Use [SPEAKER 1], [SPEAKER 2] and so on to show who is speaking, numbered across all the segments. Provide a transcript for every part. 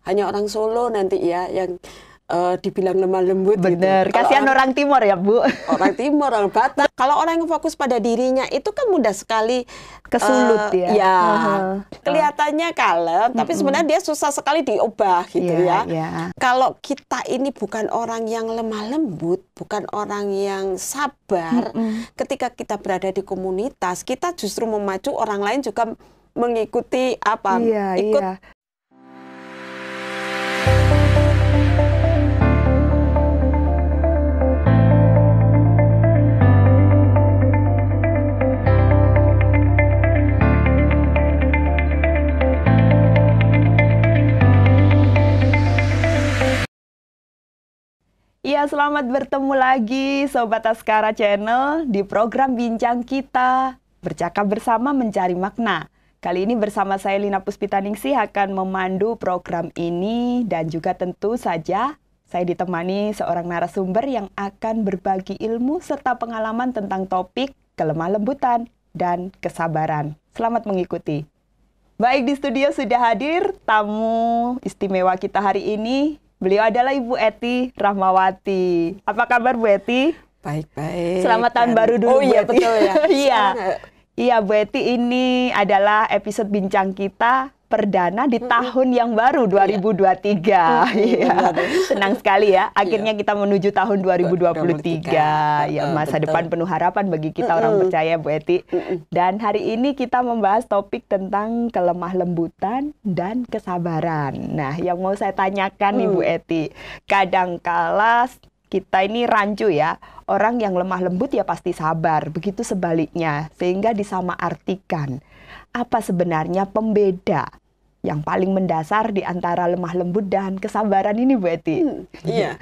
[SPEAKER 1] hanya orang Solo nanti ya yang dibilang lemah lembut.
[SPEAKER 2] Bener,
[SPEAKER 1] gitu.
[SPEAKER 2] kasihan orang Timur ya Bu.
[SPEAKER 1] Orang Timur, orang Batak. Kalau orang yang fokus pada dirinya itu kan mudah sekali
[SPEAKER 2] kesulut ya.
[SPEAKER 1] Ya, kelihatannya kalem, tapi sebenarnya dia susah sekali diubah gitu ya. Kalau kita ini bukan orang yang lemah lembut, bukan orang yang sabar, ketika kita berada di komunitas, kita justru memacu orang lain juga mengikuti apa? Ikut.
[SPEAKER 2] Ya, selamat bertemu lagi Sobat Askara Channel di program Bincang Kita, bercakap bersama mencari makna. Kali ini bersama saya Lina Puspitaningsih akan memandu program ini dan juga tentu saja saya ditemani seorang narasumber yang akan berbagi ilmu serta pengalaman tentang topik kelemah lembutan dan kesabaran. Selamat mengikuti. Baik, di studio sudah hadir tamu istimewa kita hari ini. Beliau adalah Ibu Ety Rahmawati. Apa kabar Bu Ety?
[SPEAKER 1] Baik-baik.
[SPEAKER 2] Selamat tahun baru dulu Bu Ety.
[SPEAKER 1] Betul ya.
[SPEAKER 2] Iya Bu Ety, ini adalah episode bincang kita perdana di tahun yang baru 2023. Senang sekali ya. Akhirnya kita menuju tahun 2023. Ya, masa depan penuh harapan bagi kita orang percaya Bu Ety. Dan hari ini kita membahas topik tentang kelemah lembutan dan kesabaran. Nah, yang mau saya tanyakan nih Bu Ety, kadangkala kita ini rancu ya, orang yang lemah lembut ya pasti sabar, begitu sebaliknya, sehingga disamaartikan. Apa sebenarnya pembeda yang paling mendasar di antara lemah lembut dan kesabaran ini Bu Ety?
[SPEAKER 1] Iya,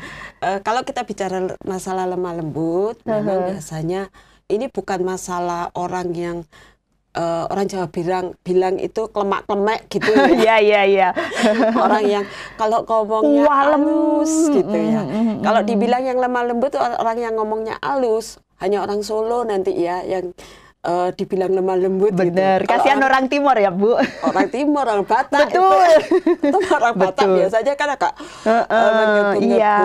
[SPEAKER 1] kalau kita bicara masalah lemah lembut, memang biasanya ini bukan masalah orang yang orang Jawa bilang itu klemak-klemek gitu ya.
[SPEAKER 2] Iya.
[SPEAKER 1] Orang yang kalau ngomongnya halus gitu ya. Kalau dibilang yang lemah lembut orang yang ngomongnya halus, hanya orang Solo nanti ya yang dibilang lemah lembut.
[SPEAKER 2] Bener,
[SPEAKER 1] gitu.
[SPEAKER 2] Kasihan orang Timur ya Bu.
[SPEAKER 1] Orang Timur, orang Batak.
[SPEAKER 2] Betul.
[SPEAKER 1] Itu orang Batak biasanya kan agak ngebu-ngebunya.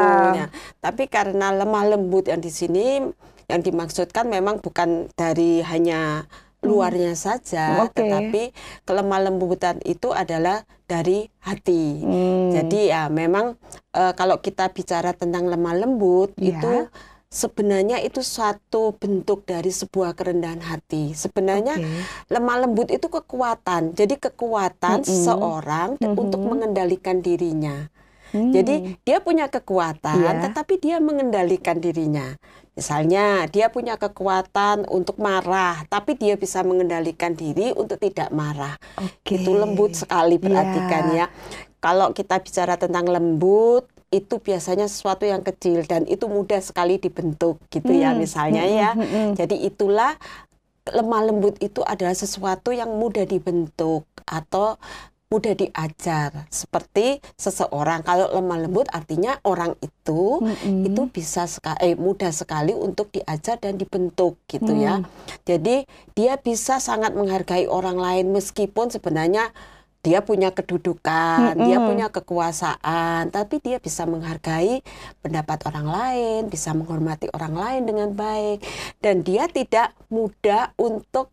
[SPEAKER 1] Tapi karena lemah lembut yang di sini yang dimaksudkan memang bukan dari hanya luarnya saja, tetapi kelemah lembutan itu adalah dari hati. Jadi ya memang kalau kita bicara tentang lemah lembut itu sebenarnya itu suatu bentuk dari sebuah kerendahan hati. Sebenarnya lemah lembut itu kekuatan. Jadi kekuatan seseorang untuk mengendalikan dirinya. Jadi dia punya kekuatan, tetapi dia mengendalikan dirinya. Misalnya dia punya kekuatan untuk marah, tapi dia bisa mengendalikan diri untuk tidak marah. Itu lembut sekali perhatikan ya. Kalau kita bicara tentang lembut, itu biasanya sesuatu yang kecil dan itu mudah sekali dibentuk gitu ya misalnya ya. Jadi itulah lemah lembut itu adalah sesuatu yang mudah dibentuk atau mudah diajar. Seperti seseorang, kalau lemah lembut artinya orang itu bisa mudah sekali untuk diajar dan dibentuk gitu ya. Jadi dia bisa sangat menghargai orang lain meskipun sebenarnya dia punya kedudukan, dia punya kekuasaan, tapi dia bisa menghargai pendapat orang lain, bisa menghormati orang lain dengan baik, dan dia tidak mudah untuk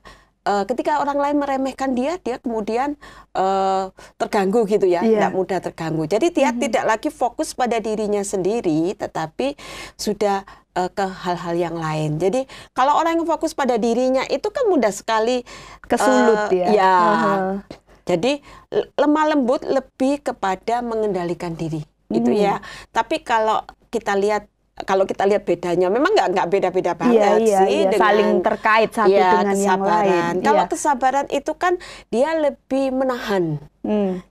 [SPEAKER 1] ketika orang lain meremehkan dia kemudian terganggu gitu ya, tidak mudah terganggu. Jadi dia tidak lagi fokus pada dirinya sendiri, tetapi sudah ke hal-hal yang lain. Jadi kalau orang yang fokus pada dirinya itu kan mudah sekali
[SPEAKER 2] kesulut
[SPEAKER 1] Jadi lemah lembut lebih kepada mengendalikan diri, gitu ya. Tapi kalau kita lihat bedanya, memang nggak beda-beda banget sih.
[SPEAKER 2] Dengan, saling terkait satu dengan
[SPEAKER 1] kesabaran.
[SPEAKER 2] yang lain.
[SPEAKER 1] Kalau kesabaran itu kan dia lebih menahan.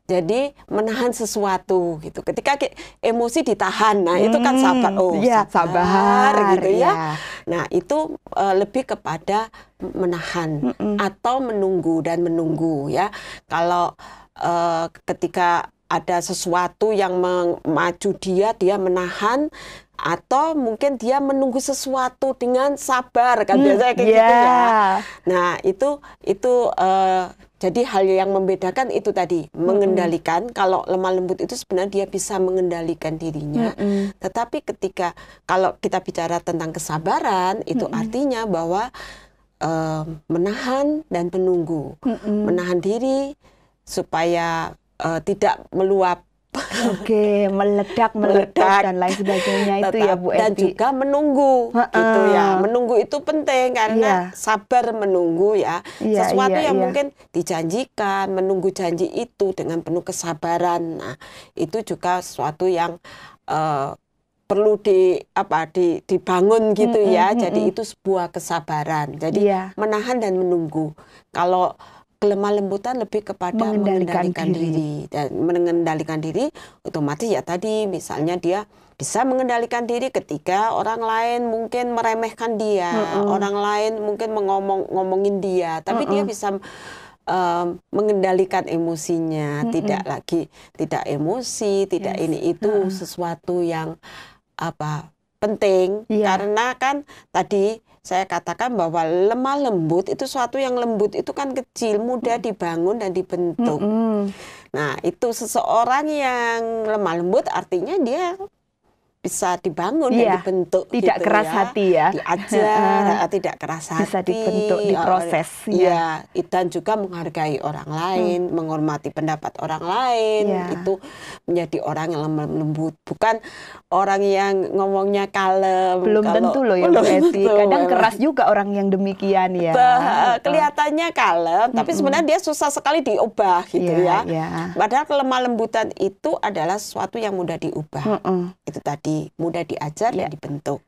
[SPEAKER 1] Jadi menahan sesuatu gitu. Ketika emosi ditahan, nah itu kan sabar. Sabar gitu ya. Nah itu lebih kepada menahan atau menunggu ya. Kalau ketika ada sesuatu yang memacu dia menahan, atau mungkin dia menunggu sesuatu dengan sabar kan biasanya kayak gitu ya. Nah itu Jadi hal yang membedakan itu tadi, mengendalikan. Kalau lemah lembut itu sebenarnya dia bisa mengendalikan dirinya. Tetapi ketika kalau kita bicara tentang kesabaran, itu artinya bahwa menahan dan menunggu. Menahan diri supaya tidak meluap.
[SPEAKER 2] Oke, meledak dan lain sebagainya itu ya Bu Eti.
[SPEAKER 1] Dan juga menunggu, gitu ya. Menunggu itu penting karena sabar menunggu ya. Sesuatu yang mungkin dijanjikan, menunggu janji itu dengan penuh kesabaran. Nah, itu juga sesuatu yang perlu dibangun gitu ya. Jadi itu sebuah kesabaran. Jadi menahan dan menunggu. Kalau kelemah lembutan lebih kepada mengendalikan diri. Dan mengendalikan diri otomatis ya tadi misalnya dia bisa mengendalikan diri ketika orang lain mungkin meremehkan dia, orang lain mungkin ngomongin dia, tapi dia bisa mengendalikan emosinya, tidak emosi, tidak ini itu sesuatu yang penting karena kan tadi saya katakan bahwa lemah lembut itu suatu yang lembut itu kan kecil, mudah dibangun dan dibentuk. Nah, itu seseorang yang lemah lembut artinya dia bisa dibangun dan dibentuk.
[SPEAKER 2] Tidak gitu keras hati ya.
[SPEAKER 1] Diajar, tidak keras hati.
[SPEAKER 2] Bisa dibentuk, diproses.
[SPEAKER 1] Dan juga menghargai orang lain, menghormati pendapat orang lain. Itu menjadi orang yang lemah lembut. Bukan orang yang ngomongnya kalem.
[SPEAKER 2] Belum tentu loh ya Bu Eti. Kadang keras juga orang yang demikian ya.
[SPEAKER 1] Kelihatannya kalem, tapi sebenarnya dia susah sekali diubah gitu ya. Padahal kelemah lembutan itu adalah sesuatu yang mudah diubah. Itu tadi mudah diajar dan dibentuk.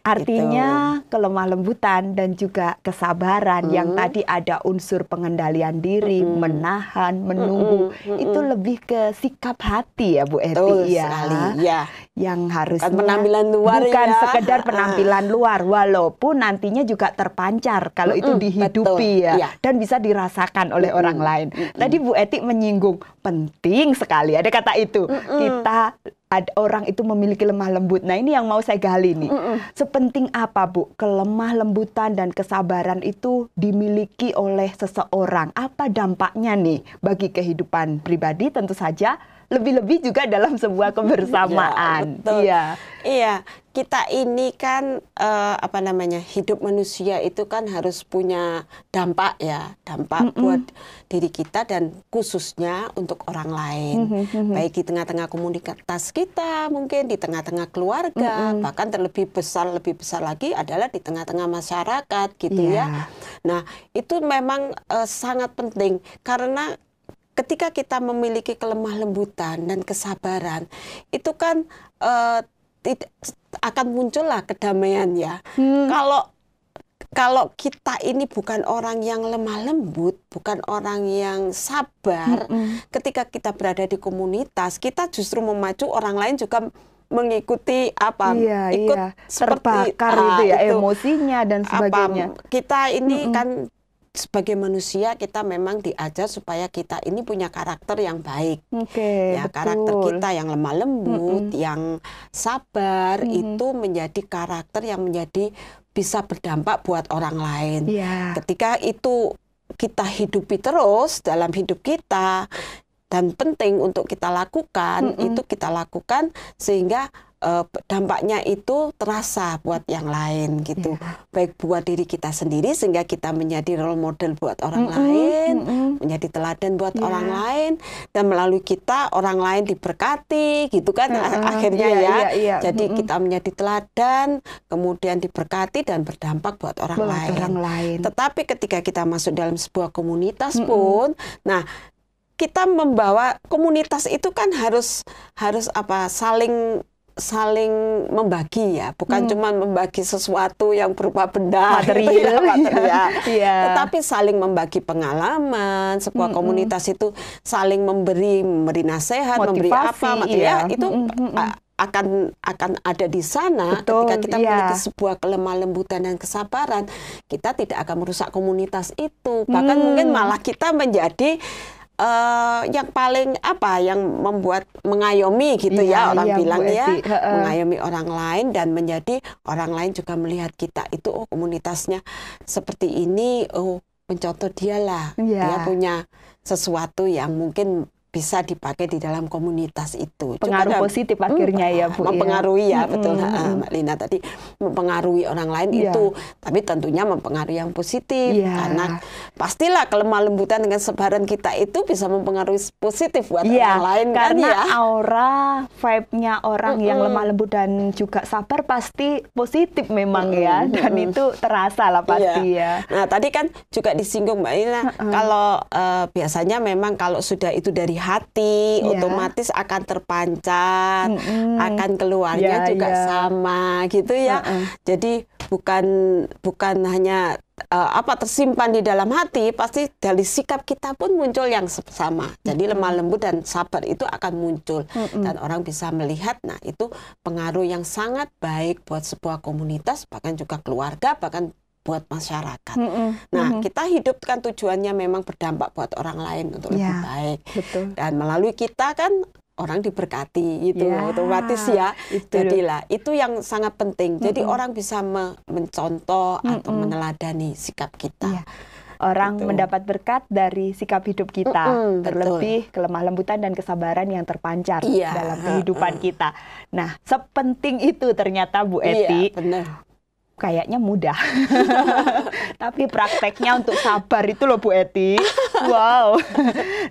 [SPEAKER 2] Artinya kelemah lembutan dan juga kesabaran yang tadi ada unsur pengendalian diri, menahan, menunggu, itu lebih ke sikap hati ya Bu Eti ya. Yang harusnya
[SPEAKER 1] penampilan luar
[SPEAKER 2] bukan sekedar penampilan luar, walaupun nantinya juga terpancar kalau itu dihidupi dan bisa dirasakan oleh orang lain. Tadi Bu Eti menyinggung penting sekali ada kata itu. Kita orang itu memiliki lemah lembut. Nah, ini yang mau saya gali nih. Sepenting apa, Bu, kelemah lembutan dan kesabaran itu dimiliki oleh seseorang? Apa dampaknya nih bagi kehidupan pribadi? Tentu saja lebih-lebih juga dalam sebuah kebersamaan.
[SPEAKER 1] Iya, kita ini kan hidup manusia itu kan harus punya dampak ya, dampak buat diri kita dan khususnya untuk orang lain. Baik di tengah-tengah komunitas kita, mungkin di tengah-tengah keluarga, bahkan lebih besar lagi adalah di tengah-tengah masyarakat gitu ya. Nah, itu memang sangat penting karena ketika kita memiliki kelemah lembutan dan kesabaran, itu kan akan muncullah kedamaian ya. Kalau kita ini bukan orang yang lemah lembut, bukan orang yang sabar, ketika kita berada di komunitas, kita justru memacu orang lain juga mengikuti ikut
[SPEAKER 2] terbakar itu emosinya dan sebagainya.
[SPEAKER 1] Kita ini kan sebagai manusia kita memang diajar supaya kita ini punya karakter yang baik. Karakter kita yang lemah lembut, yang sabar itu menjadi karakter yang menjadi bisa berdampak buat orang lain. Ketika itu kita hidupi terus dalam hidup kita dan penting untuk kita lakukan, itu kita lakukan sehingga dampaknya itu terasa buat yang lain gitu. Baik buat diri kita sendiri sehingga kita menjadi role model buat orang lain, menjadi teladan buat orang lain, dan melalui kita orang lain diberkati gitu kan akhirnya Jadi kita menjadi teladan, kemudian diberkati dan berdampak buat orang lain. Tetapi ketika kita masuk dalam sebuah komunitas pun, nah kita membawa komunitas itu kan harus saling membagi ya, bukan cuma membagi sesuatu yang berupa benda material, tetapi saling membagi pengalaman. Sebuah komunitas itu saling memberi nasihat, memberi material itu akan ada di sana. Ketika kita memiliki sebuah kelemah lembutan dan kesabaran, kita tidak akan merusak komunitas itu, bahkan mungkin malah kita menjadi yang paling yang membuat mengayomi gitu orang bilang mengayomi orang lain dan menjadi orang lain juga melihat kita itu komunitasnya seperti ini, mencontoh dialah.
[SPEAKER 2] Iya.
[SPEAKER 1] Dia punya sesuatu yang mungkin bisa dipakai di dalam komunitas itu.
[SPEAKER 2] Pengaruh positif akhirnya ya Bu.
[SPEAKER 1] Mempengaruhi ya, betul Mbak Lina tadi, mempengaruhi orang lain itu, tapi tentunya mempengaruhi yang positif, karena pastilah kelemah lembutan dengan kesabaran kita itu bisa mempengaruhi positif buat orang lain
[SPEAKER 2] karena
[SPEAKER 1] kan ya.
[SPEAKER 2] Aura, vibe-nya orang yang lemah lembut dan juga sabar pasti positif memang ya, dan itu terasa lah pasti ya.
[SPEAKER 1] Nah tadi kan juga disinggung Mbak Lina, kalau biasanya memang kalau sudah itu dari hati, otomatis akan terpancar, akan keluarnya juga sama gitu ya. Jadi bukan hanya tersimpan di dalam hati, pasti dari sikap kita pun muncul yang sama. Jadi lemah lembut dan sabar itu akan muncul dan orang bisa melihat. Nah itu pengaruh yang sangat baik buat sebuah komunitas, bahkan juga keluarga, bahkan buat masyarakat. Nah, kita hidup kan tujuannya memang berdampak buat orang lain untuk lebih baik.
[SPEAKER 2] Betul.
[SPEAKER 1] Dan melalui kita kan orang diberkati itu otomatis ya. Jadilah itu yang sangat penting. Jadi orang bisa mencontoh atau meneladani sikap kita.
[SPEAKER 2] Orang mendapat berkat dari sikap hidup kita, terlebih kelemah lembutan dan kesabaran yang terpancar dalam kehidupan kita. Nah, sepenting itu ternyata Bu Eti.
[SPEAKER 1] Benar.
[SPEAKER 2] Kayaknya mudah, tapi prakteknya untuk sabar itu loh Bu Eti. Wow.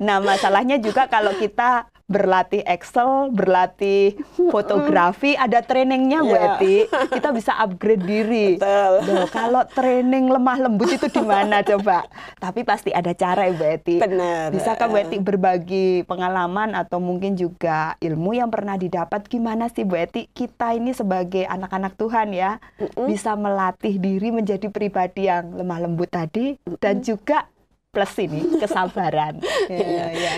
[SPEAKER 2] Nah masalahnya juga kalau kita berlatih Excel, berlatih fotografi, ada trainingnya Bu Eti, kita bisa upgrade diri. Loh, kalau training lemah lembut itu di mana coba? Tapi pasti ada cara ya Bu Eti.
[SPEAKER 1] Benar.
[SPEAKER 2] Bisakah Bu Eti berbagi pengalaman atau mungkin juga ilmu yang pernah didapat? Gimana sih Bu Eti, kita ini sebagai anak-anak Tuhan ya, bisa melatih diri menjadi pribadi yang lemah lembut tadi dan juga plus ini kesabaran.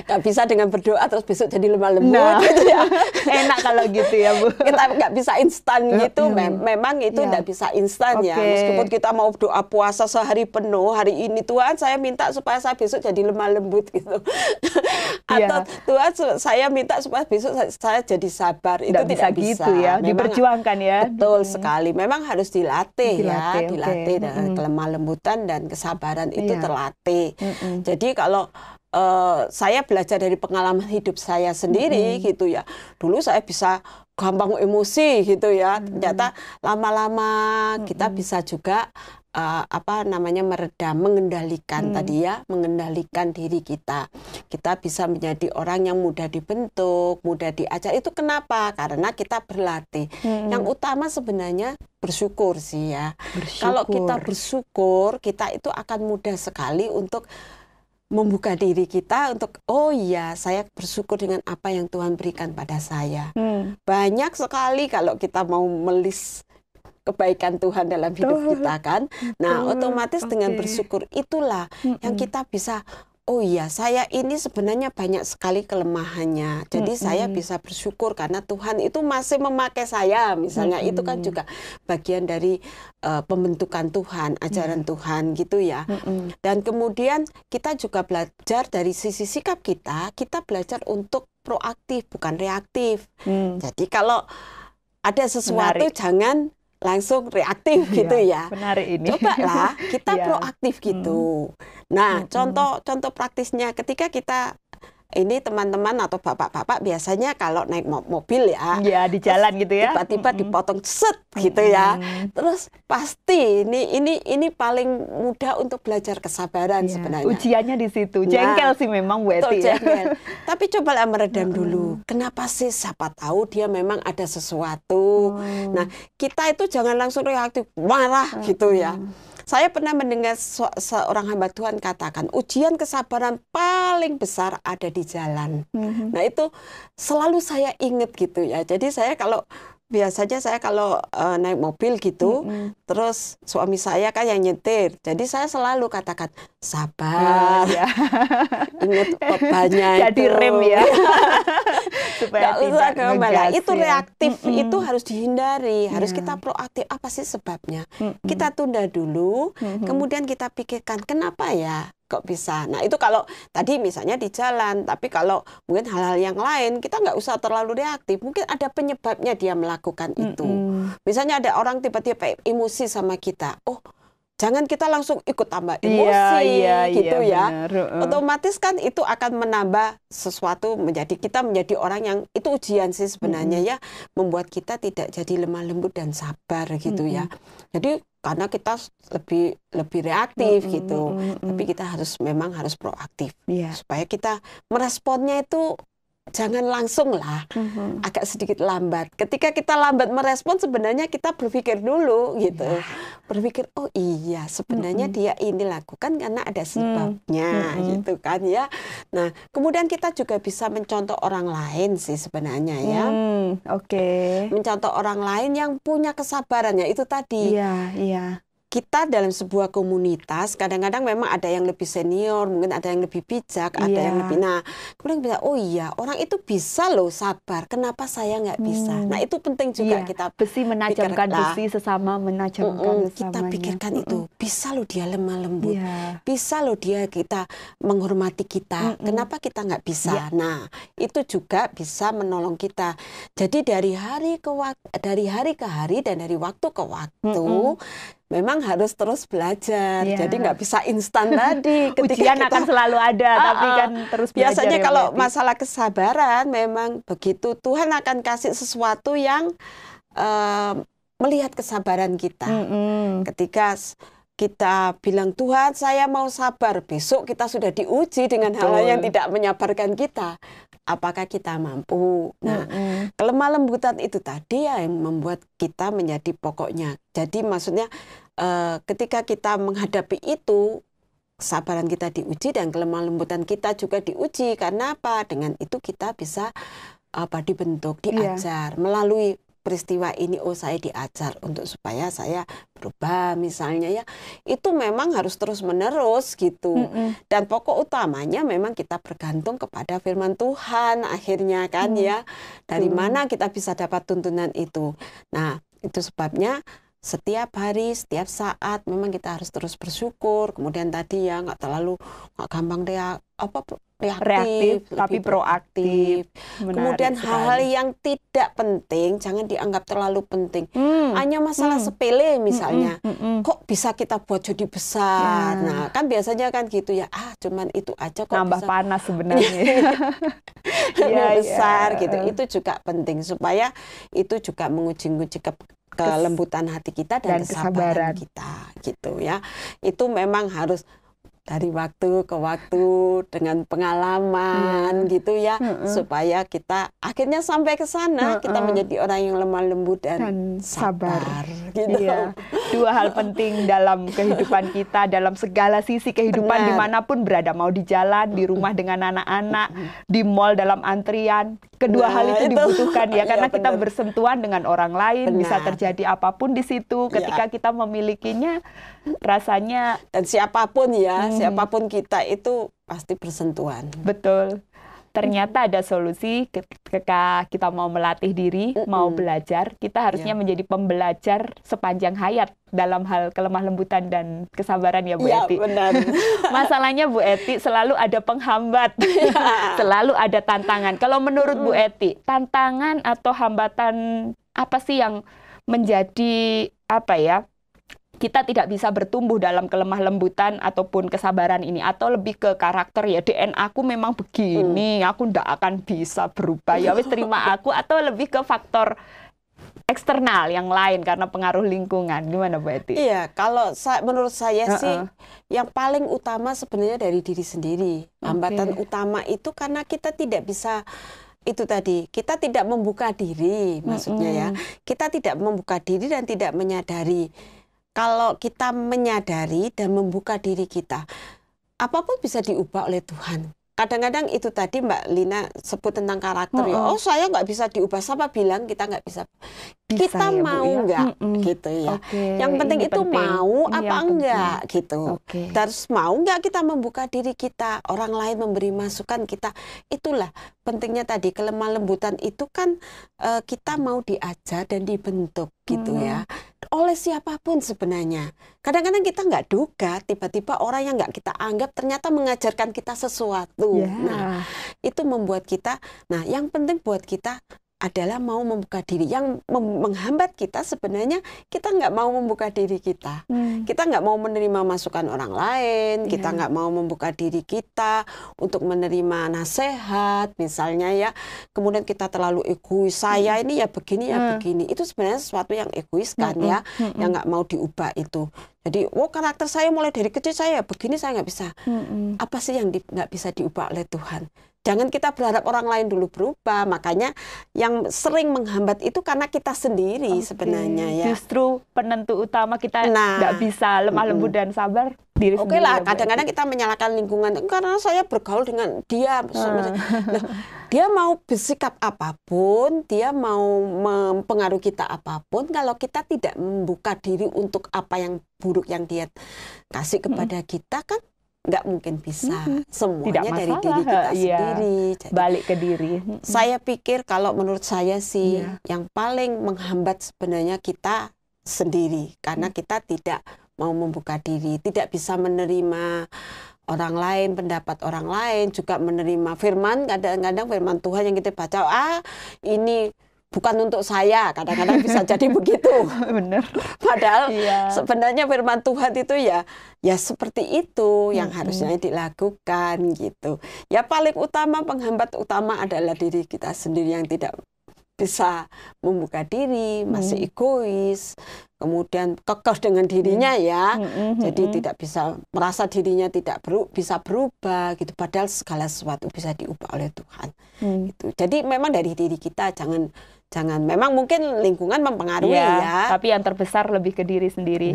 [SPEAKER 1] Gak bisa dengan berdoa terus besok jadi lemah lembut gitu ya.
[SPEAKER 2] Enak kalau gitu ya Bu.
[SPEAKER 1] Kita nggak bisa instan gitu. Memang itu nggak bisa instan ya. Meskipun kita mau doa puasa sehari penuh, hari ini Tuhan saya minta supaya saya besok jadi lemah lembut gitu. Atau Tuhan saya minta supaya besok saya jadi sabar. Itu tidak bisa
[SPEAKER 2] gitu ya.
[SPEAKER 1] Memang,
[SPEAKER 2] diperjuangkan ya.
[SPEAKER 1] Betul sekali. Memang harus dilatih ya. Dilatih dengan kelemah lembutan dan kesabaran itu terlatih. Jadi kalau saya belajar dari pengalaman hidup saya sendiri gitu ya. Dulu saya bisa gampang emosi gitu ya. Ternyata lama-lama kita bisa juga meredam, mengendalikan tadi ya, mengendalikan diri kita. Kita bisa menjadi orang yang mudah dibentuk, mudah diajar. Itu kenapa? Karena kita berlatih. Yang utama sebenarnya bersyukur sih ya. Kalau kita bersyukur, kita itu akan mudah sekali untuk membuka diri kita untuk, oh iya, saya bersyukur dengan apa yang Tuhan berikan pada saya. Banyak sekali kalau kita mau melis kebaikan Tuhan dalam hidup kita kan. Nah, otomatis dengan bersyukur itulah yang kita bisa, oh iya, saya ini sebenarnya banyak sekali kelemahannya. Jadi saya bisa bersyukur karena Tuhan itu masih memakai saya. Misalnya itu kan juga bagian dari pembentukan Tuhan, ajaran Tuhan gitu ya. Dan kemudian kita juga belajar dari sisi sikap kita belajar untuk proaktif bukan reaktif. Jadi kalau ada sesuatu jangan langsung reaktif gitu ya.
[SPEAKER 2] Menarik ini.
[SPEAKER 1] Cobalah kita proaktif gitu. Nah, contoh praktisnya ketika kita ini teman-teman atau bapak-bapak biasanya kalau naik mobil ya
[SPEAKER 2] di jalan gitu ya,
[SPEAKER 1] tiba-tiba dipotong set gitu ya. Terus pasti ini paling mudah untuk belajar kesabaran sebenarnya.
[SPEAKER 2] Ujiannya di situ. Jengkel sih memang Bu Eti ya.
[SPEAKER 1] Tapi cobalah meredam dulu. Kenapa sih? Siapa tahu dia memang ada sesuatu. Nah, kita itu jangan langsung reaktif marah gitu ya. Saya pernah mendengar seorang hamba Tuhan katakan, ujian kesabaran paling besar ada di jalan. Nah itu selalu saya ingat gitu ya. Jadi biasanya saya kalau naik mobil gitu, terus suami saya kan yang nyetir. Jadi saya selalu katakan, sabar, ingat bebannya
[SPEAKER 2] jadi
[SPEAKER 1] itu.
[SPEAKER 2] rem ya. Supaya tidak ngegas.
[SPEAKER 1] Itu reaktif, itu harus dihindari. Harus kita proaktif. Apa sih sebabnya? Kita tunda dulu, kemudian kita pikirkan kenapa ya kok bisa. Nah itu kalau tadi misalnya di jalan, tapi kalau mungkin hal-hal yang lain kita nggak usah terlalu reaktif. Mungkin ada penyebabnya dia melakukan itu. Misalnya ada orang tiba-tiba emosi sama kita. Oh, jangan kita langsung ikut tambah emosi gitu ya.
[SPEAKER 2] Bener.
[SPEAKER 1] Otomatis kan itu akan menambah sesuatu kita menjadi orang yang itu ujian sih sebenarnya ya, membuat kita tidak jadi lemah lembut dan sabar gitu ya. Jadi karena kita lebih reaktif gitu. Tapi kita memang harus proaktif supaya kita meresponnya itu jangan langsung lah, agak sedikit lambat. Ketika kita lambat merespon, sebenarnya kita berpikir dulu gitu. Berpikir, oh iya sebenarnya dia ini lakukan karena ada sebabnya gitu kan ya. Nah, kemudian kita juga bisa mencontoh orang lain sih sebenarnya ya. Mencontoh orang lain yang punya kesabarannya itu tadi. Kita dalam sebuah komunitas kadang-kadang memang ada yang lebih senior, mungkin ada yang lebih bijak, ada yang lebih, nah kemudian bisa, oh iya orang itu bisa loh sabar, kenapa saya nggak bisa? Nah itu penting juga kita
[SPEAKER 2] besi menajamkan besi, sesama menajamkan
[SPEAKER 1] kita pikirkan itu, bisa loh dia lemah lembut, bisa loh dia kita menghormati kita, kenapa kita nggak bisa? Nah itu juga bisa menolong kita. Jadi dari hari ke hari dan dari waktu ke waktu memang harus terus belajar, jadi nggak bisa instan tadi.
[SPEAKER 2] Ujian akan selalu ada, tapi kan terus belajar.
[SPEAKER 1] Biasanya kalau masalah kesabaran memang begitu, Tuhan akan kasih sesuatu yang melihat kesabaran kita. Ketika kita bilang, Tuhan saya mau sabar, besok kita sudah diuji dengan hal yang tidak menyabarkan kita. Apakah kita mampu? Nah, kelemah lembutan itu tadi yang membuat kita menjadi pokoknya. Jadi maksudnya ketika kita menghadapi itu, kesabaran kita diuji dan kelemah lembutan kita juga diuji. Karena apa? Dengan itu kita bisa dibentuk, diajar melalui peristiwa ini. Oh saya diajar untuk supaya saya berubah misalnya ya, itu memang harus terus menerus gitu. Dan pokok utamanya memang kita bergantung kepada firman Tuhan akhirnya kan ya, dari mana kita bisa dapat tuntunan itu. Nah itu sebabnya setiap hari, setiap saat memang kita harus terus bersyukur. Kemudian tadi ya nggak gampang reaktif,
[SPEAKER 2] tapi proaktif.
[SPEAKER 1] Kemudian hal-hal yang tidak penting jangan dianggap terlalu penting. Hanya masalah sepele misalnya, kok bisa kita buat jadi besar. Nah kan biasanya kan gitu ya, cuman itu aja kok
[SPEAKER 2] nambah
[SPEAKER 1] bisa
[SPEAKER 2] panas sebenarnya.
[SPEAKER 1] besar gitu. Itu juga penting supaya itu juga menguji kelembutan hati kita dan kesabaran kita gitu ya. Itu memang harus dari waktu ke waktu dengan pengalaman gitu ya, supaya kita akhirnya sampai ke sana kita menjadi orang yang lemah lembut dan sabar gitu.
[SPEAKER 2] Dua hal penting dalam kehidupan kita, dalam segala sisi kehidupan dimanapun berada, mau di jalan, di rumah dengan anak-anak, di mall dalam antrian. Kedua hal itu dibutuhkan ya, karena kita bersentuhan dengan orang lain, bisa terjadi apapun di situ. Ketika kita memilikinya, rasanya
[SPEAKER 1] dan siapapun ya, siapapun kita itu pasti bersentuhan.
[SPEAKER 2] Betul. Ternyata ada solusi ketika kita mau melatih diri, mau belajar, kita harusnya menjadi pembelajar sepanjang hayat dalam hal kelemah lembutan dan kesabaran ya Bu Eti.
[SPEAKER 1] Benar.
[SPEAKER 2] Masalahnya Bu Eti selalu ada penghambat, selalu ada tantangan. Kalau menurut Bu Eti, tantangan atau hambatan apa sih yang menjadi kita tidak bisa bertumbuh dalam kelemah lembutan ataupun kesabaran ini, atau lebih ke karakter ya, DNA aku memang begini, aku ndak akan bisa berubah, ya wis terima aku, atau lebih ke faktor eksternal yang lain karena pengaruh lingkungan. Gimana Bu Eti?
[SPEAKER 1] Iya, kalau menurut saya sih yang paling utama sebenarnya dari diri sendiri. Hambatan utama itu karena kita tidak bisa, itu tadi, kita tidak membuka diri, maksudnya ya. Kita tidak membuka diri dan tidak menyadari. Kalau kita menyadari dan membuka diri kita, apapun bisa diubah oleh Tuhan. Kadang-kadang itu tadi Mbak Lina sebut tentang karakter ya. Oh saya nggak bisa diubah, siapa bilang kita nggak bisa? Kita ya, mau nggak gitu ya. Yang penting itu penting. Mau ini apa enggak gitu. Terus mau nggak kita membuka diri kita, orang lain memberi masukan kita. Itulah pentingnya tadi, kelemah lembutan itu kan kita mau diajar dan dibentuk gitu ya. Oleh siapapun sebenarnya. Kadang-kadang kita nggak duga, tiba-tiba orang yang nggak kita anggap ternyata mengajarkan kita sesuatu. Nah, itu membuat kita, yang penting buat kita adalah mau membuka diri. Yang menghambat kita sebenarnya kita nggak mau membuka diri kita. Kita nggak mau menerima masukan orang lain, kita nggak mau membuka diri kita untuk menerima nasihat, misalnya ya. Kemudian kita terlalu egois, saya ini ya begini ya begini. Itu sebenarnya sesuatu yang egois kan ya, yang nggak mau diubah itu. Jadi, karakter saya mulai dari kecil saya begini, saya nggak bisa. Apa sih yang nggak bisa diubah oleh Tuhan? Jangan kita berharap orang lain dulu berubah. Makanya yang sering menghambat itu karena kita sendiri sebenarnya ya.
[SPEAKER 2] Justru penentu utama kita nggak bisa lemah lembut dan sabar diri sendiri.
[SPEAKER 1] Lah, kadang-kadang kita menyalahkan lingkungan karena saya bergaul dengan dia. Nah, dia mau bersikap apapun, dia mau mempengaruhi kita apapun, kalau kita tidak membuka diri untuk apa yang buruk yang dia kasih kepada kita kan nggak mungkin bisa. Semuanya dari diri kita sendiri.
[SPEAKER 2] Jadi, balik ke diri.
[SPEAKER 1] Saya pikir kalau menurut saya sih yang paling menghambat sebenarnya kita sendiri. Karena kita tidak mau membuka diri, tidak bisa menerima orang lain, pendapat orang lain, juga menerima firman. Kadang-kadang firman Tuhan yang kita baca, ini bukan untuk saya, kadang-kadang bisa jadi begitu.
[SPEAKER 2] Benar.
[SPEAKER 1] Padahal sebenarnya firman Tuhan itu ya seperti itu yang harusnya dilakukan gitu. Ya paling utama, penghambat utama adalah diri kita sendiri yang tidak bisa membuka diri, masih egois, kemudian kekeh dengan dirinya ya. Jadi tidak bisa merasa dirinya tidak bisa berubah gitu. Padahal segala sesuatu bisa diubah oleh Tuhan. Gitu. Jadi memang dari diri kita jangan memang mungkin lingkungan mempengaruhi ya.
[SPEAKER 2] Tapi yang terbesar lebih ke diri sendiri.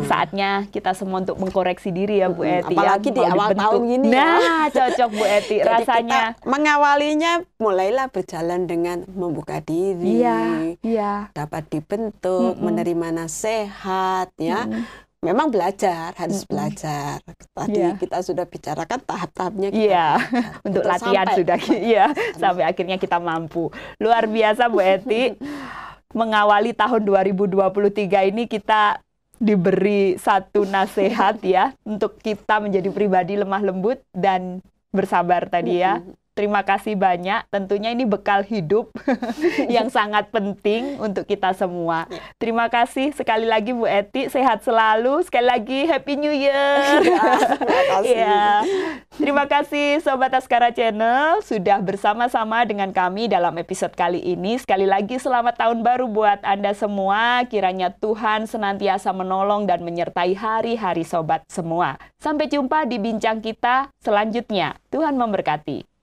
[SPEAKER 2] Saatnya kita semua untuk mengkoreksi diri ya Bu Eti.
[SPEAKER 1] Apalagi di awal tahun gini
[SPEAKER 2] cocok Bu Eti. Rasanya
[SPEAKER 1] kita mengawalinya mulailah berjalan dengan membuka diri. Dapat dibentuk, menerima nasihat ya. Memang harus belajar. Tadi kita sudah bicarakan tahap-tahapnya kita
[SPEAKER 2] untuk latihan sudah sampai akhirnya kita mampu. Luar biasa Bu Eti. Mengawali tahun 2023 ini kita diberi satu nasihat ya untuk kita menjadi pribadi lemah lembut dan bersabar tadi ya. Terima kasih banyak. Tentunya ini bekal hidup yang sangat penting untuk kita semua. Terima kasih sekali lagi Bu Eti. Sehat selalu. Sekali lagi Happy New Year.
[SPEAKER 1] Terima kasih.
[SPEAKER 2] Terima kasih Sobat Askara Channel sudah bersama-sama dengan kami dalam episode kali ini. Sekali lagi selamat tahun baru buat Anda semua. Kiranya Tuhan senantiasa menolong dan menyertai hari-hari Sobat semua. Sampai jumpa di bincang kita selanjutnya. Tuhan memberkati.